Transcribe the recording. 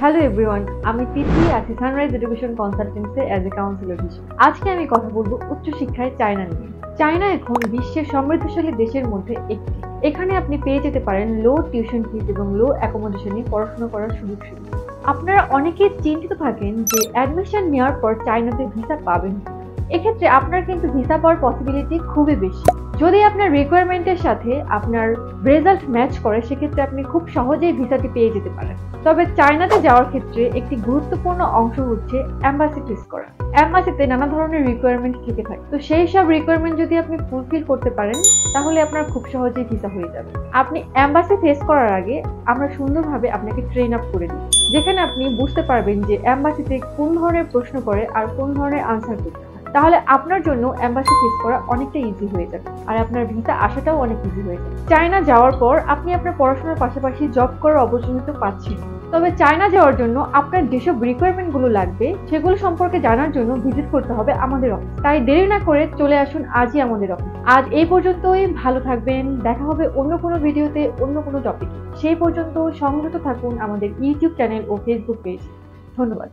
Hello everyone, আমি তিথি আছি sunrise education consultancy as a councillor হিসেবে। আজকে আমি কথা বলবো উচ্চশিক্ষায় চায়না নিয়ে। চায়না এখন বিশ্বের সমৃদ্ধশালী দেশের মধ্যে একটি। এখানে আপনি পেয়ে যেতে পারেন লো টিউশন ফিস এবং লো অ্যাকোমোডেশনে পড়াশোনা করার সুযোগ সুবিধা। আপনারা অনেকেই চিন্তিত থাকেন যে অ্যাডমিশন নেওয়ার পর চায়নাতে ভিসা পাবেন। এক্ষেত্রে আপনার কিন্তু ভিসা পাওয়ার পসিবিলিটি খুবই বেশি। যদি আপনার রিকোয়ারমেন্টের সাথে আপনার রেজাল্ট ম্যাচ করে, সেক্ষেত্রে আপনি খুব সহজেই ভিসাটি পেয়ে যেতে পারেন। তবে চায়নাতে যাওয়ার ক্ষেত্রে একটি গুরুত্বপূর্ণ অংশ হচ্ছে এম্বাসি ফেস করা। এম্বাসিতে নানা ধরনের রিকোয়ারমেন্ট থেকে থাকে, তো সেই সব রিকোয়ারমেন্ট যদি আপনি ফুলফিল করতে পারেন তাহলে আপনার খুব সহজেই ভিসা হয়ে যাবে। আপনি এম্বাসি ফেস করার আগে আমরা সুন্দরভাবে আপনাকে ট্রেন আপ করে দিই, যেখানে আপনি বুঝতে পারবেন যে এম্বাসিতে কোন ধরনের প্রশ্ন করে আর কোন ধরনের আনসার করতে হয়। তাহলে আপনার জন্য এম্বাসি ফেস করা অনেকটা ইজি হয়ে যাবে আর আপনার ভিসা আসাটাও অনেক ইজি হয়ে যাবে। চায়না যাওয়ার পর আপনি আপনার পড়াশোনার পাশাপাশি জব করার অপরচুনিটি পাচ্ছেন। তবে চায়না যাওয়ার জন্য আপনার যেসব রিকোয়ারমেন্ট গুলো লাগবে সেগুলো সম্পর্কে জানার জন্য ভিজিট করতে হবে আমাদের অফিস। তাই দেরি না করে চলে আসুন আজই আমাদের অফিস। আজ এই পর্যন্তই, ভালো থাকবেন। দেখা হবে অন্য কোনো ভিডিওতে অন্য কোনো টপিকে। সেই পর্যন্ত সংযুক্ত থাকুন আমাদের ইউটিউব চ্যানেল ও ফেসবুক পেজ। ধন্যবাদ।